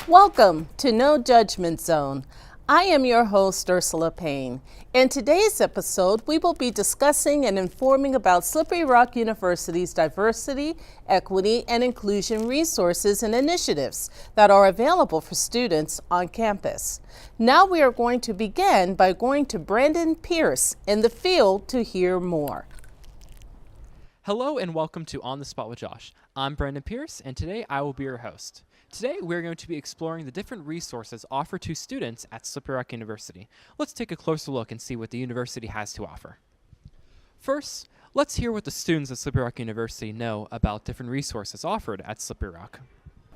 Welcome to No Judgment Zone. I am your host, Ursula Payne. In today's episode, we will be discussing and informing about Slippery Rock University's diversity, equity, and inclusion resources and initiatives that are available for students on campus. Now we are going to begin by going to Brandon Pierce in the field to hear more. Hello and welcome to On the Spot with Josh. I'm Brandon Pierce, and today I will be your host. Today we're going to be exploring the different resources offered to students at Slippery Rock University. Let's take a closer look and see what the university has to offer. First, let's hear what the students at Slippery Rock University know about different resources offered at Slippery Rock.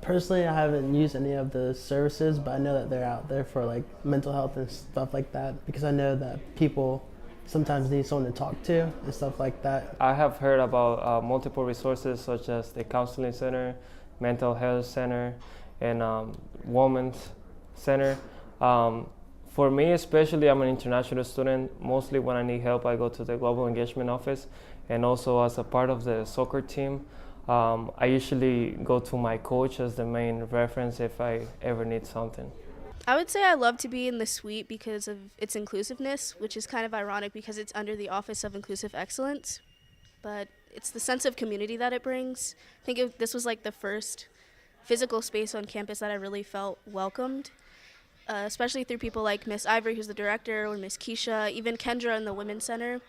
Personally, I haven't used any of the services, but I know that they're out there for like mental health and stuff like that, because I know that people sometimes need someone to talk to and stuff like that. I have heard about multiple resources such as the Counseling Center, Mental Health Center, and Women's Center. For me especially, I'm an international student. Mostly when I need help, I go to the Global Engagement Office, and also as a part of the soccer team, I usually go to my coach as the main reference if I ever need something. I would say I love to be in the suite because of its inclusiveness, which is kind of ironic because it's under the Office of Inclusive Excellence. But it's the sense of community that it brings. I think this was like the first physical space on campus that I really felt welcomed, especially through people like Miss Ivory, who's the director, or Miss Keisha, even Kendra in the Women's Center.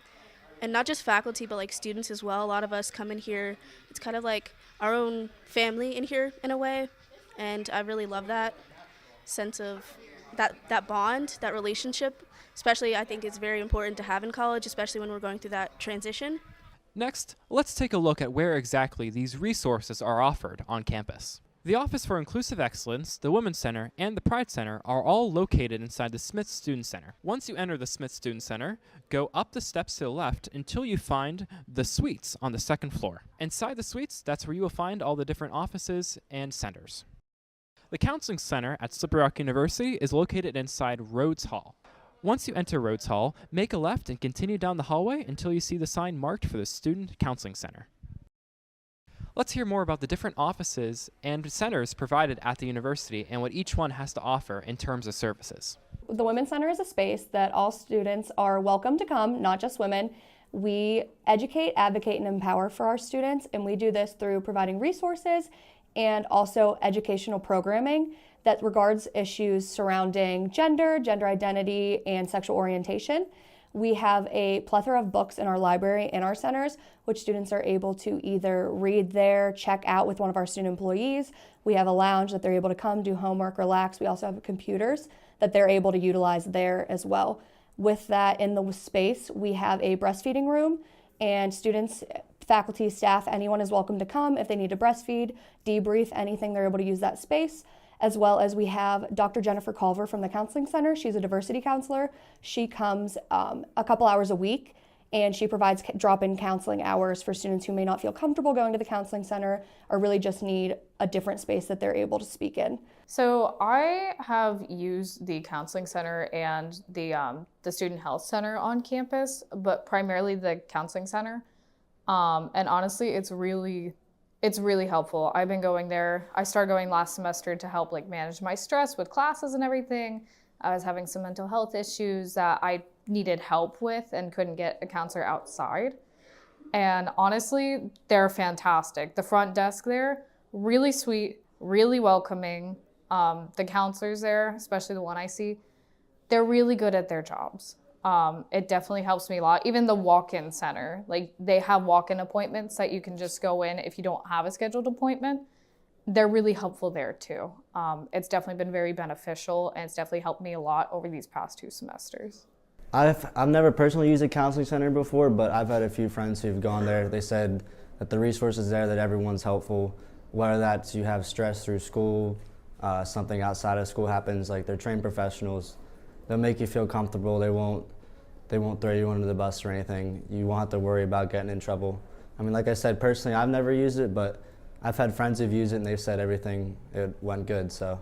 And not just faculty, but like students as well. A lot of us come in here. It's kind of like our own family in here in a way. And I really love that sense of that bond, that relationship. Especially I think it's very important to have in college, especially when we're going through that transition. Next, let's take a look at where exactly these resources are offered on campus. The Office for Inclusive Excellence, the Women's Center, and the Pride Center are all located inside the Smith Student Center. Once you enter the Smith Student Center, go up the steps to the left until you find the suites on the second floor. Inside the suites, that's where you will find all the different offices and centers. The Counseling Center at Slippery Rock University is located inside Rhodes Hall. Once you enter Rhodes Hall, make a left and continue down the hallway until you see the sign marked for the Student Counseling Center. Let's hear more about the different offices and centers provided at the university and what each one has to offer in terms of services. The Women's Center is a space that all students are welcome to come, not just women. We educate, advocate, and empower for our students, and we do this through providing resources and also educational programming that regards issues surrounding gender identity, and sexual orientation. We have a plethora of books in our library in our centers, which students are able to either read there, check out with one of our student employees. We have a lounge that they're able to come, do homework, relax. We also have computers that they're able to utilize there as well. With that in the space, we have a breastfeeding room, and students, faculty, staff, anyone is welcome to come if they need to breastfeed, debrief, anything, they're able to use that space. As well as we have Dr. Jennifer Culver from the Counseling Center. She's a diversity counselor. She comes a couple hours a week, and she provides drop-in counseling hours for students who may not feel comfortable going to the Counseling Center or really just need a different space that they're able to speak in. So I have used the Counseling Center and the Student Health Center on campus, but primarily the Counseling Center. And honestly, it's really helpful. I've been going there. I started going last semester to help manage my stress with classes and everything. I was having some mental health issues that I needed help with and couldn't get a counselor outside. And honestly, they're fantastic. The front desk there, really sweet, really welcoming. The counselors there, especially the one I see, they're really good at their jobs. It definitely helps me a lot. Even the walk-in center, they have walk-in appointments that you can just go in if you don't have a scheduled appointment. They're really helpful there too. It's definitely been very beneficial, and it's definitely helped me a lot over these past 2 semesters. I've never personally used a counseling center before, but I've had a few friends who've gone there. They said that the resources there, that everyone's helpful, whether that's you have stress through school, something outside of school happens, they're trained professionals. They'll make you feel comfortable. They won't throw you under the bus or anything. You won't have to worry about getting in trouble. I mean, like I said, personally, I've never used it, but I've had friends who've used it and they've said it went good, so.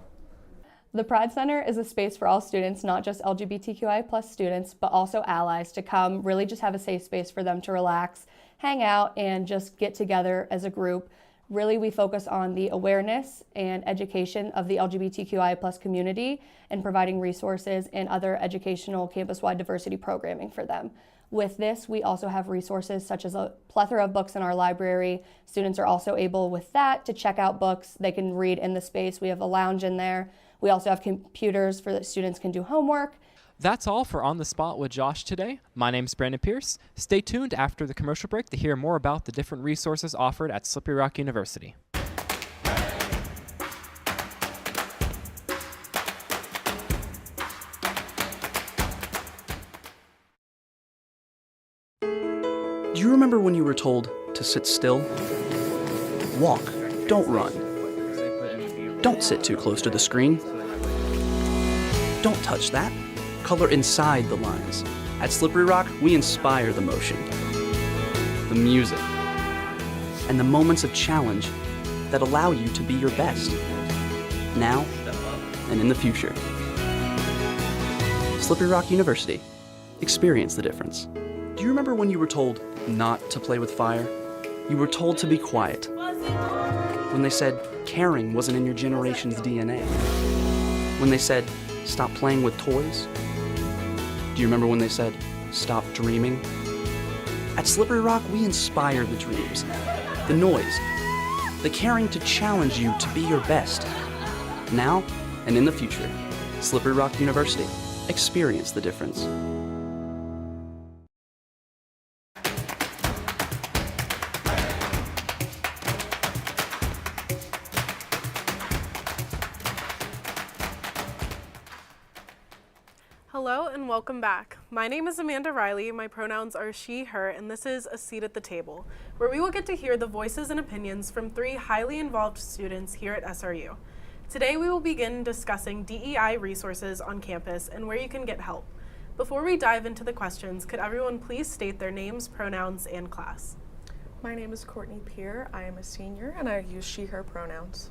The Pride Center is a space for all students, not just LGBTQI+ students, but also allies to come, really just have a safe space for them to relax, hang out, and just get together as a group. Really, we focus on the awareness and education of the LGBTQI+ community and providing resources and other educational campus-wide diversity programming for them. With this, we also have resources such as a plethora of books in our library. Students are also able with that to check out books they can read in the space. We have a lounge in there. We also have computers for that students can do homework. That's all for On the Spot with Josh today. My name's Brandon Pierce. Stay tuned after the commercial break to hear more about the different resources offered at Slippery Rock University. Do you remember when you were told to sit still? Walk, don't run. Don't sit too close to the screen. Don't touch that. Color inside the lines. At Slippery Rock, we inspire the motion, the music, and the moments of challenge that allow you to be your best, now and in the future. Slippery Rock University. Experience the difference. Do you remember when you were told not to play with fire? You were told to be quiet. When they said caring wasn't in your generation's DNA. When they said stop playing with toys. Do you remember when they said stop dreaming? At Slippery Rock, we inspire the dreams, the noise, the caring to challenge you to be your best, now and in the future. Slippery Rock University. Experience the difference. Hello and welcome back. My name is Amanda Reilly, my pronouns are she, her, and this is A Seat at the Table, where we will get to hear the voices and opinions from 3 highly involved students here at SRU. Today we will begin discussing DEI resources on campus and where you can get help. Before we dive into the questions, could everyone please state their names, pronouns, and class? My name is Courtney Pier. I am a senior and I use she, her pronouns.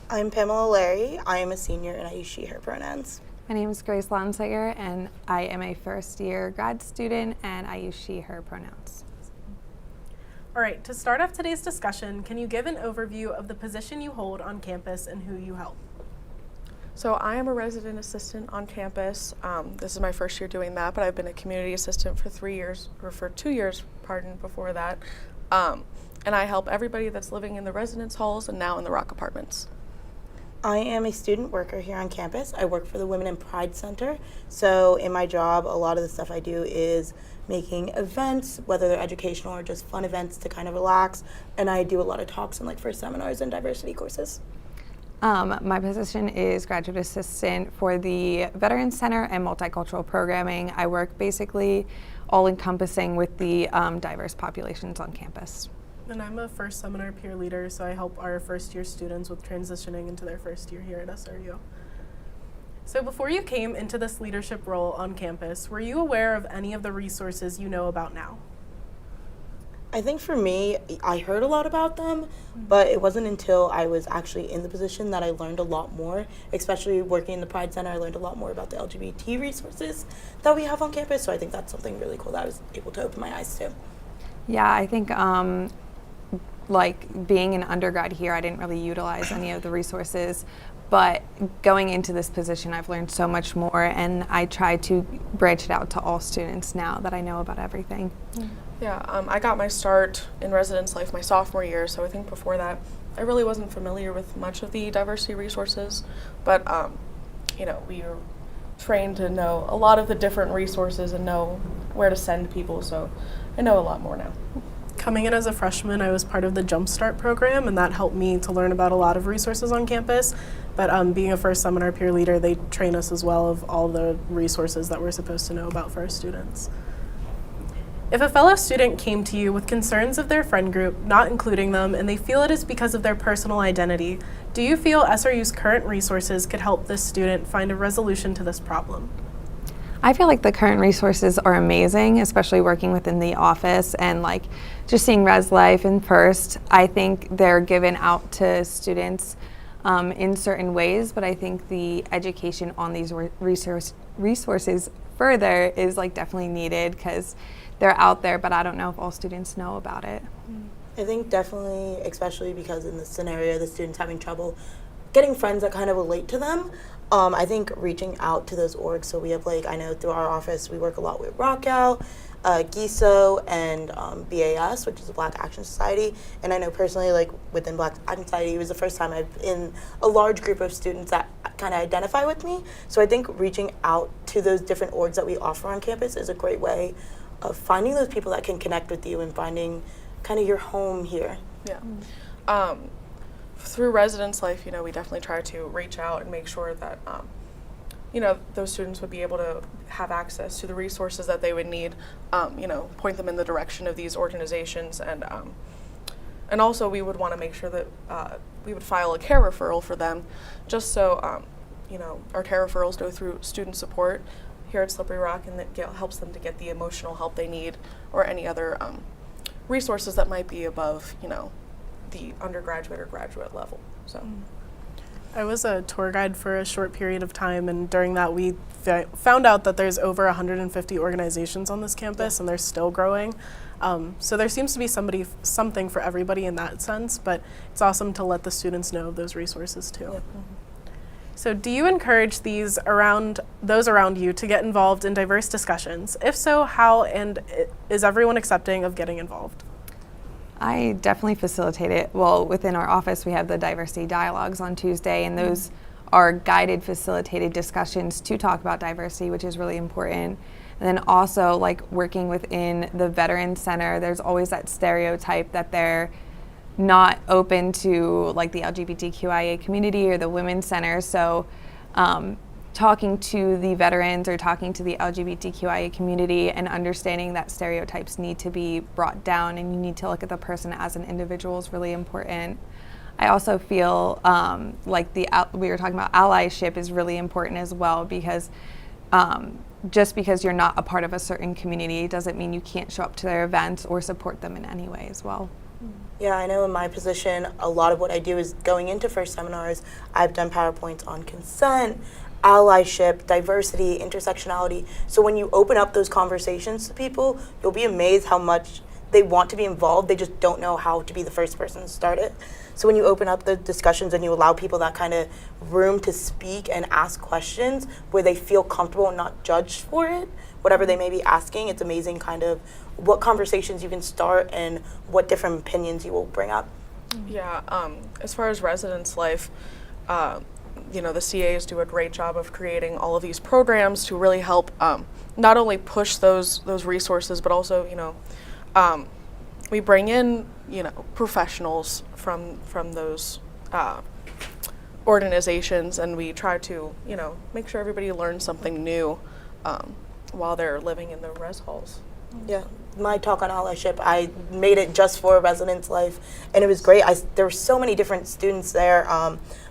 I'm Pamela Larry. I am a senior and I use she, her pronouns. My name is Grace Laudenslager and I am a first-year grad student and I use she, her pronouns. All right, to start off today's discussion, can you give an overview of the position you hold on campus and who you help? So I am a resident assistant on campus. This is my first year doing that, but I've been a community assistant for 2 years before that. And I help everybody that's living in the residence halls and now in the Rock Apartments. I am a student worker here on campus. I work for the Women in Pride Center. So in my job, a lot of the stuff I do is making events, whether they're educational or just fun events to kind of relax. And I do a lot of talks and first seminars and diversity courses. My position is graduate assistant for the Veterans Center and multicultural programming. I work basically all encompassing with the diverse populations on campus. And I'm a first seminar peer leader, so I help our first year students with transitioning into their first year here at SRU. So before you came into this leadership role on campus, were you aware of any of the resources you know about now? I think for me, I heard a lot about them, but it wasn't until I was actually in the position that I learned a lot more, especially working in the Pride Center. I learned a lot more about the LGBT resources that we have on campus, so I think that's something really cool that I was able to open my eyes to. Yeah, I think like being an undergrad here, I didn't really utilize any of the resources, but going into this position, I've learned so much more, and I try to branch it out to all students now that I know about everything. Yeah, I got my start in residence life my sophomore year, so I think before that, I really wasn't familiar with much of the diversity resources, but we were trained to know a lot of the different resources and know where to send people, so I know a lot more now. Coming in as a freshman, I was part of the Jumpstart program, and that helped me to learn about a lot of resources on campus. But being a first seminar peer leader, they train us as well of all the resources that we're supposed to know about for our students. If a fellow student came to you with concerns of their friend group, not including them, and they feel it is because of their personal identity, do you feel SRU's current resources could help this student find a resolution to this problem? I feel like the current resources are amazing, especially working within the office and just seeing Res Life in First. I think they're given out to students in certain ways, but I think the education on these resources further is definitely needed because they're out there, but I don't know if all students know about it. I think definitely, especially because in this scenario, the student's having trouble getting friends that kind of relate to them. I think reaching out to those orgs, so we have like, I know through our office, we work a lot with Rockout, GISO, and BAS, which is the Black Action Society. And I know personally, like within Black Action Society, it was the first time I've in a large group of students that kind of identify with me. So I think reaching out to those different orgs that we offer on campus is a great way of finding those people that can connect with you and finding kind of your home here. Yeah. Through residence life, we definitely try to reach out and make sure that, those students would be able to have access to the resources that they would need, point them in the direction of these organizations. And also we would want to make sure that we would file a care referral for them, just so, our care referrals go through student support here at Slippery Rock, and that helps them to get the emotional help they need, or any other resources that might be above, the undergraduate or graduate level. So, I was a tour guide for a short period of time, and during that we found out that there's over 150 organizations on this campus, and they're still growing. So there seems to be something for everybody in that sense, but it's awesome to let the students know of those resources too. Yeah. So do you encourage those around you to get involved in diverse discussions? If so, how, and is everyone accepting of getting involved? I definitely facilitate it. Well, within our office, we have the diversity dialogues on Tuesday, and those are guided, facilitated discussions to talk about diversity, which is really important. And then also, like working within the Veterans Center, there's always that stereotype that they're not open to like the LGBTQIA community or the Women's Center. So talking to the veterans or talking to the LGBTQIA community and understanding that stereotypes need to be brought down and you need to look at the person as an individual is really important. I also feel like we were talking about allyship is really important as well, because just because you're not a part of a certain community doesn't mean you can't show up to their events or support them in any way as well. Yeah, I know in my position, a lot of what I do is going into first seminars, I've done PowerPoints on consent, allyship, diversity, intersectionality. So when you open up those conversations to people, you'll be amazed how much they want to be involved. They just don't know how to be the first person to start it. So when you open up the discussions and you allow people that kind of room to speak and ask questions where they feel comfortable and not judged for it, whatever they may be asking, it's amazing kind of what conversations you can start and what different opinions you will bring up. Yeah, as far as residence life, the CAs do a great job of creating all of these programs to really help not only push those resources, but also, we bring in, professionals from those organizations, and we try to, make sure everybody learns something new while they're living in the res halls. Yeah, my talk on allyship, I made it just for residence life, and it was great. There were so many different students there.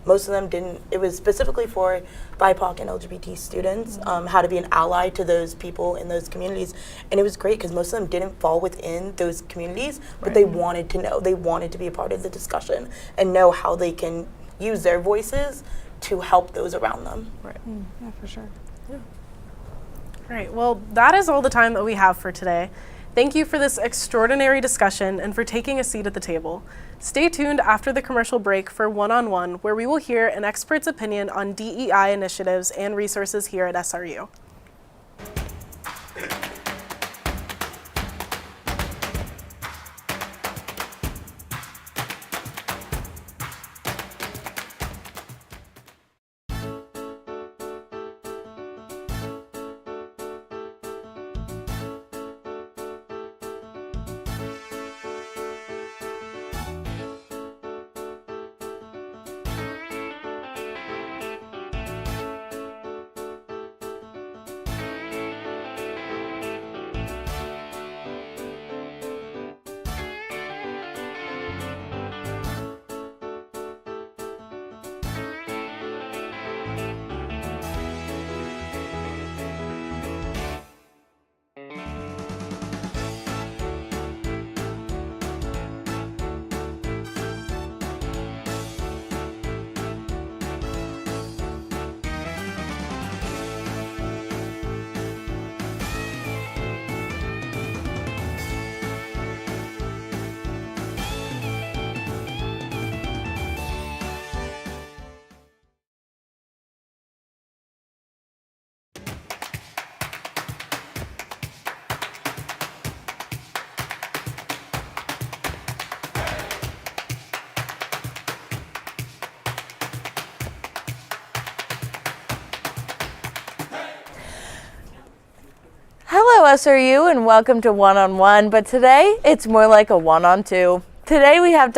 Most of them didn't. It was specifically for BIPOC and LGBT students, how to be an ally to those people in those communities. And it was great because most of them didn't fall within those communities, but they wanted to know. They wanted to be a part of the discussion and know how they can use their voices to help those around them. Right. Yeah, for sure. Yeah. All right, well, that is all the time that we have for today. Thank you for this extraordinary discussion and for taking a seat at the table. Stay tuned after the commercial break for One-on-One, where we will hear an expert's opinion on DEI initiatives and resources here at SRU. WSRU and welcome to One-on-One, but today it's more like a one-on-two. Today we have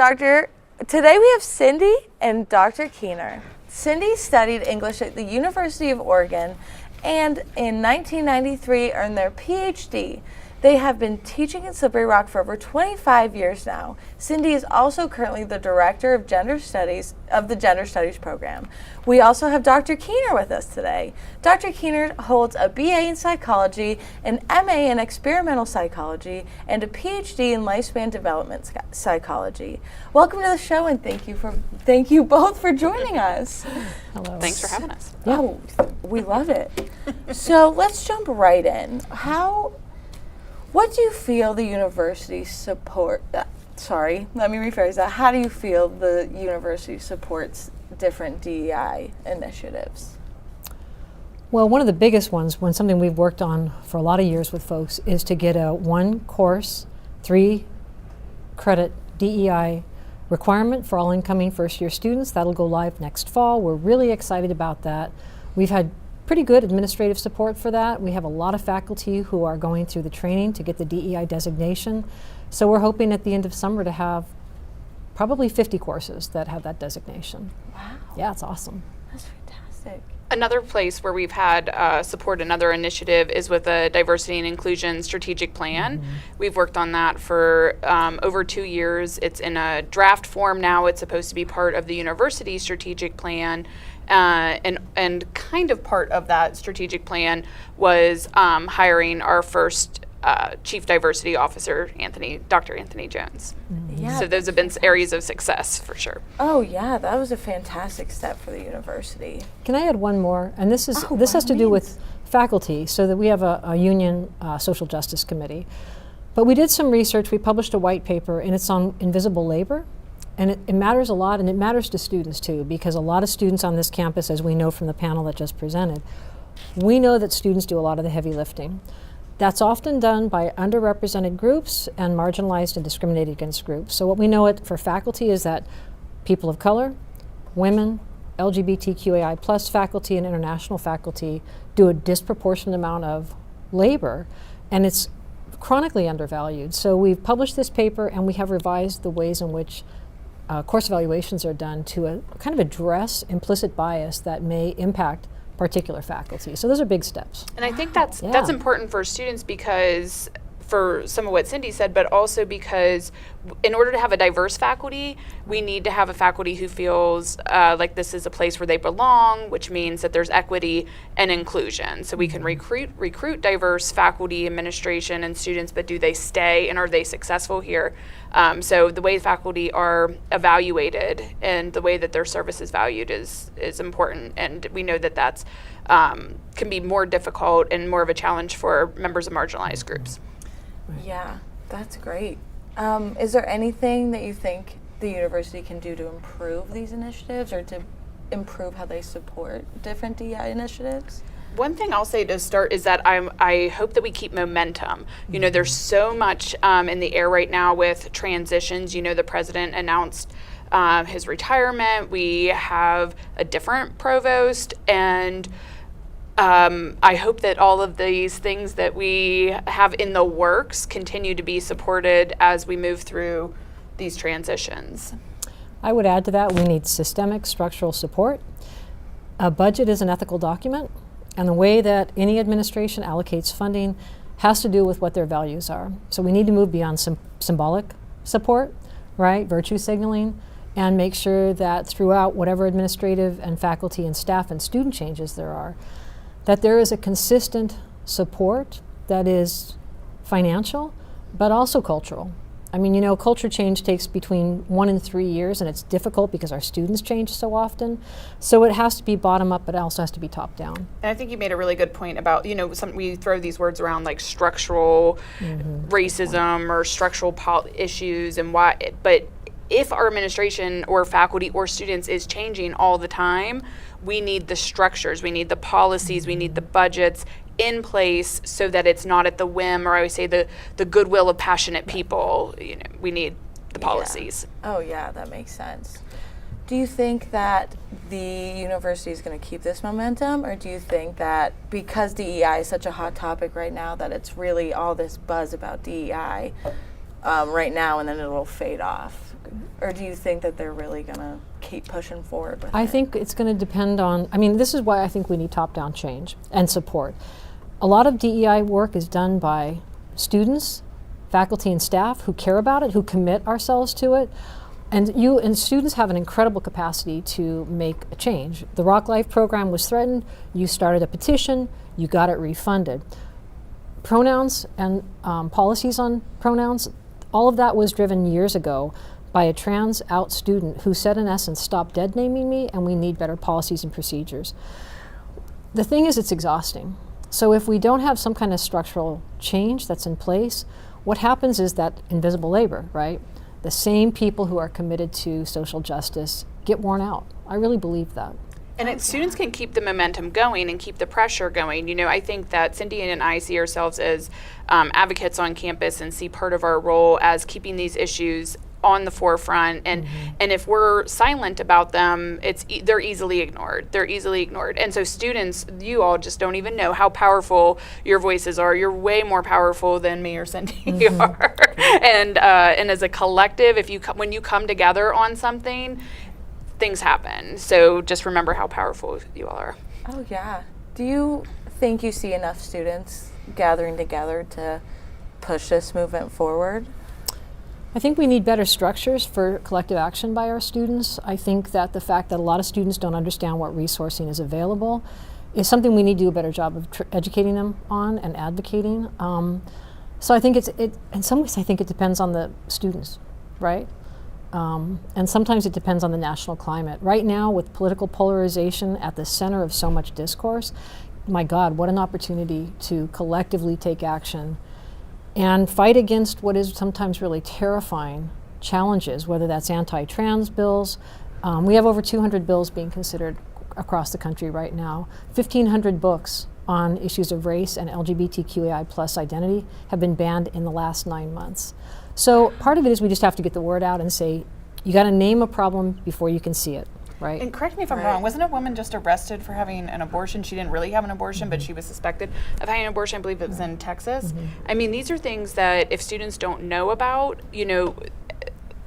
Cindy and Dr. Geitner. Cindy studied English at the University of Oregon and in 1993 earned their PhD. They have been teaching in Slippery Rock for over 25 years now. Cindy is also currently the director of Gender Studies of the Gender Studies program. We also have Dr. Geitner with us today. Dr. Geitner holds a BA in psychology, an MA in experimental psychology, and a PhD in lifespan development psychology. Welcome to the show, and thank you both for joining us. Hello. Thanks for having us. Yeah, we love it. So let's jump right in. What do you feel the university support? Let me rephrase that. How do you feel the university supports different DEI initiatives? Well, one of the biggest ones, something we've worked on for a lot of years with folks, is to get a 1-course, 3-credit DEI requirement for all incoming first-year students. That'll go live next fall. We're really excited about that. We've had pretty good administrative support for that. We have a lot of faculty who are going through the training to get the DEI designation. So we're hoping at the end of summer to have probably 50 courses that have that designation. Wow. Yeah, it's awesome. That's fantastic. Another place where we've had support another initiative is with a diversity and inclusion strategic plan. We've worked on that for over 2 years. It's in a draft form now. It's supposed to be part of the university strategic plan. And kind of part of that strategic plan was hiring our first Chief Diversity Officer, Dr. Anthony Jones. Yeah, so those have been areas of success for sure. Oh yeah, that was a fantastic step for the university. Can I add one more? And this has to do with faculty, so that we have a union social justice committee. But we did some research. We published a white paper, and it's on invisible labor. And it matters a lot, and it matters to students too, because a lot of students on this campus, as we know from the panel that just presented, we know that students do a lot of the heavy lifting. That's often done by underrepresented groups and marginalized and discriminated against groups. So what we know for faculty is that people of color, women, LGBTQAI plus faculty and international faculty do a disproportionate amount of labor, and it's chronically undervalued. So we've published this paper, and we have revised the ways in which course evaluations are done to kind of address implicit bias that may impact particular faculty. So those are big steps. And I think that's important for students because for some of what Cindy said, but also because in order to have a diverse faculty, we need to have a faculty who feels like this is a place where they belong, which means that there's equity and inclusion. So we can recruit diverse faculty, administration, and students, but do they stay and are they successful here? So the way faculty are evaluated and the way that their service is valued is important, and we know that that's can be more difficult and more of a challenge for members of marginalized groups. Yeah, that's great. Is there anything that you think the university can do to improve these initiatives or to improve how they support different DEI initiatives? One thing I'll say to start is that I hope that we keep momentum. You know, there's so much in the air right now with transitions. You know, the president announced his retirement. We have a different provost, and I hope that all of these things that we have in the works continue to be supported as we move through these transitions. I would add to that, we need systemic structural support. A budget is an ethical document, and the way that any administration allocates funding has to do with what their values are. So we need to move beyond symbolic support, right, virtue signaling, and make sure that throughout whatever administrative and faculty and staff and student changes there are, that there is a consistent support that is financial, but also cultural. I mean, you know, culture change takes between 1 and 3 years, and it's difficult because our students change so often. So it has to be bottom up, but it also has to be top down. And I think you made a really good point about, you know, we throw these words around like structural racism or structural issues and why, but if our administration or faculty or students is changing all the time, we need the structures, we need the policies, we need the budgets in place so that it's not at the whim, or I always say the goodwill of passionate people. You know, we need the policies. Yeah. Oh yeah, that makes sense. Do you think that the university is going to keep this momentum, or do you think that because DEI is such a hot topic right now that it's really all this buzz about DEI right now and then it'll fade off? Or do you think that they're really going to keep pushing forward with it? I think it's going to depend on, I mean, this is why I think we need top-down change and support. A lot of DEI work is done by students, faculty and staff who care about it, who commit ourselves to it. And students have an incredible capacity to make a change. The Rock Life program was threatened. You started a petition. You got it refunded. Pronouns and policies on pronouns, all of that was driven years ago by a trans out student who said, in essence, stop dead naming me, and we need better policies and procedures. The thing is, it's exhausting. So if we don't have some kind of structural change that's in place, what happens is that invisible labor, right? The same people who are committed to social justice get worn out. I really believe that. And students can keep the momentum going and keep the pressure going. You know, I think that Cindy and I see ourselves as advocates on campus and see part of our role as keeping these issues on the forefront, and if we're silent about them, they're easily ignored. They're easily ignored. And so students, you all just don't even know how powerful your voices are. You're way more powerful than me or Cindy are. And as a collective, when you come together on something, things happen. So just remember how powerful you all are. Oh yeah. Do you think you see enough students gathering together to push this movement forward? I think we need better structures for collective action by our students. I think that the fact that a lot of students don't understand what resourcing is available is something we need to do a better job of educating them on and advocating. So I think in some ways I think it depends on the students, right? And sometimes it depends on the national climate. Right now, with political polarization at the center of so much discourse, my God, what an opportunity to collectively take action and fight against what is sometimes really terrifying challenges, whether that's anti-trans bills. We have over 200 bills being considered across the country right now. 1,500 books on issues of race and LGBTQAI plus identity have been banned in the last 9 months. So part of it is we just have to get the word out and say, you gotta name a problem before you can see it. Right. And correct me if I'm wrong, wasn't a woman just arrested for having an abortion? She didn't really have an abortion, but she was suspected of having an abortion. I believe it was in Texas. I mean, these are things that if students don't know about, you know,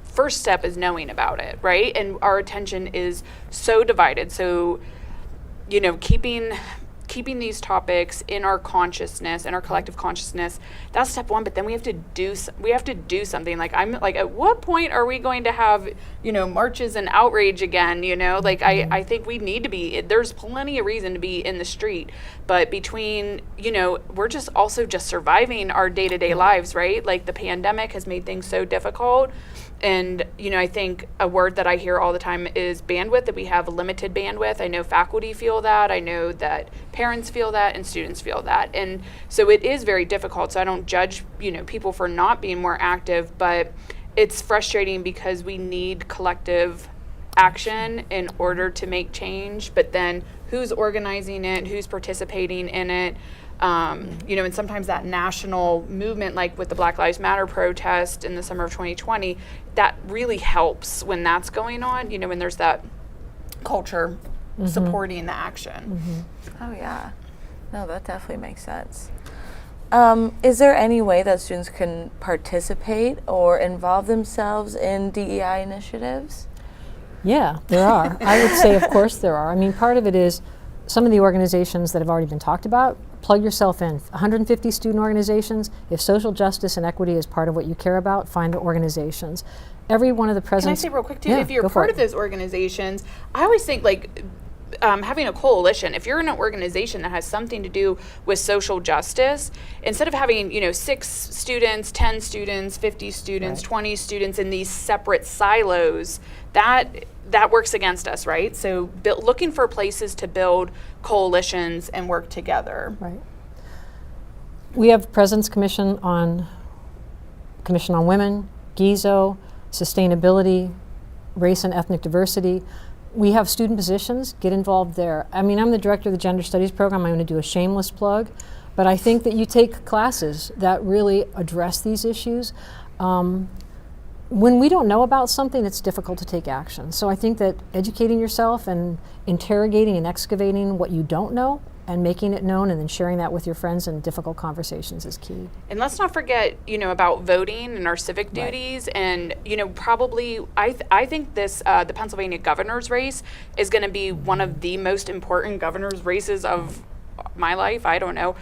first step is knowing about it, right? And our attention is so divided. So, you know, keeping these topics in our consciousness, in our collective consciousness, that's step one. But then we have to do something. Like, I'm like, at what point are we going to have, you know, marches and outrage again? You know, like I think we need to be. There's plenty of reason to be in the street, but between, you know, we're just also just surviving our day-to-day lives, right? Like the pandemic has made things so difficult. And, you know, I think a word that I hear all the time is bandwidth, that we have limited bandwidth. I know faculty feel that. I know that parents feel that and students feel that. And so it is very difficult. So I don't judge, you know, people for not being more active, but it's frustrating because we need collective action in order to make change. But then who's organizing it? Who's participating in it? You know, and sometimes that national movement, like with the Black Lives Matter protest in the summer of 2020, that really helps when that's going on, you know, when there's that culture supporting the action. Oh yeah. No, that definitely makes sense. Is there any way that students can participate or involve themselves in DEI initiatives? Yeah, there are. I would say, of course, there are. I mean, part of it is some of the organizations that have already been talked about. Plug yourself in. 150 student organizations. If social justice and equity is part of what you care about, find the organizations. Every one of the presidents. Can I say real quick too? If you're part of those organizations, I always think like having a coalition. If you're in an organization that has something to do with social justice, instead of having, you know, 6 students, 10 students, 50 students, 20 students in these separate silos, that works against us, right? So looking for places to build coalitions and work together. Right. We have President's Commission on Women, GIZO, Sustainability, Race and Ethnic Diversity. We have student positions, get involved there. I mean, I'm the director of the Gender Studies program. I'm going to do a shameless plug, but I think that you take classes that really address these issues. when we don't know about something, it's difficult to take action. So I think that educating yourself and interrogating and excavating what you don't know and making it known and then sharing that with your friends in difficult conversations is key. And let's not forget, about voting and our civic duties. And, probably, I think this, the Pennsylvania governor's race is going to be one of the most important governor's races of my life. I don't know.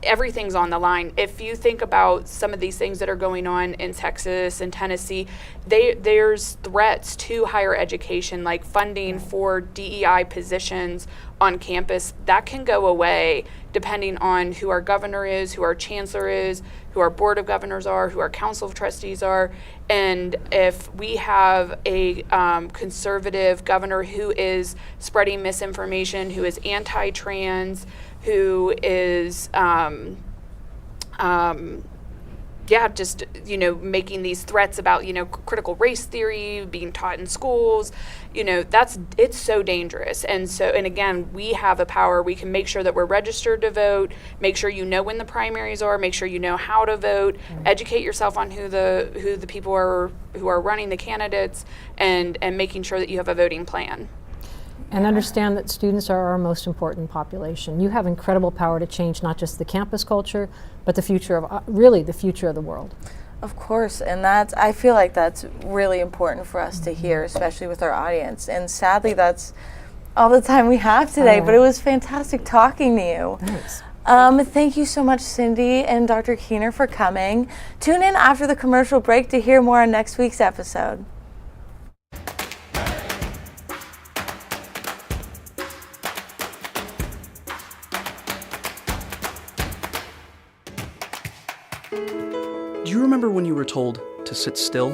Everything's on the line. If you think about some of these things that are going on in Texas and Tennessee, there's threats to higher education, like funding for DEI positions on campus. That can go away depending on who our governor is, who our chancellor is, who our board of governors are, who our council of trustees are. And if we have a conservative governor who is spreading misinformation, who is anti-trans, who is making these threats about critical race theory being taught in schools, it's so dangerous. And again, we have a power. We can make sure that we're registered to vote, make sure you know when the primaries are, make sure you know how to vote, educate yourself on who the people are who are running the candidates, and making sure that you have a voting plan. And understand that students are our most important population. You have incredible power to change not just the campus culture, but the future of, really the future of the world. Of course, and I feel like that's really important for us to hear, especially with our audience. And sadly, that's all the time we have today, but it was fantastic talking to you. Thanks. Thank you so much, Cindy and Dr. Geitner, for coming. Tune in after the commercial break to hear more on next week's episode. Do you remember when you were told to sit still?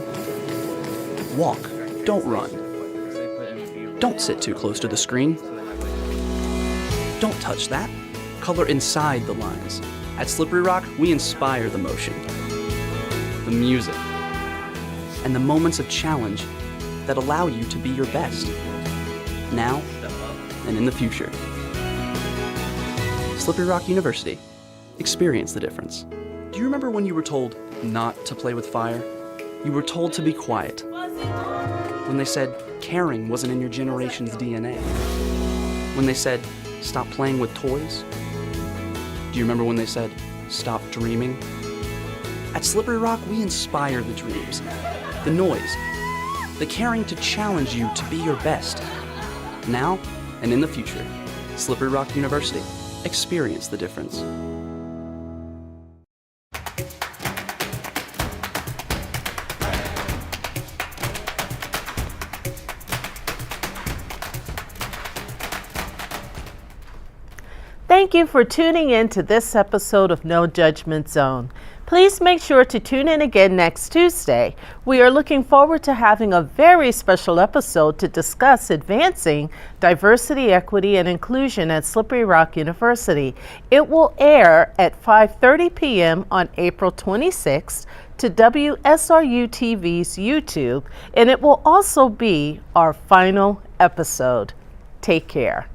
Walk, don't run. Don't sit too close to the screen. Don't touch that. Color inside the lines. At Slippery Rock, we inspire the motion, the music, and the moments of challenge that allow you to be your best, now and in the future. Slippery Rock University. Experience the difference. Do you remember when you were told not to play with fire? You were told to be quiet. When they said caring wasn't in your generation's DNA. When they said stop playing with toys. Do you remember when they said stop dreaming? At Slippery Rock, we inspire the dreams, the noise, the caring to challenge you to be your best, now and in the future. Slippery Rock University. Experience the difference. Thank you for tuning in to this episode of No Judgment Zone. Please make sure to tune in again next Tuesday. We are looking forward to having a very special episode to discuss advancing diversity, equity, and inclusion at Slippery Rock University. It will air at 5:30 p.m. on April 26th to WSRU-TV's YouTube, and it will also be our final episode. Take care.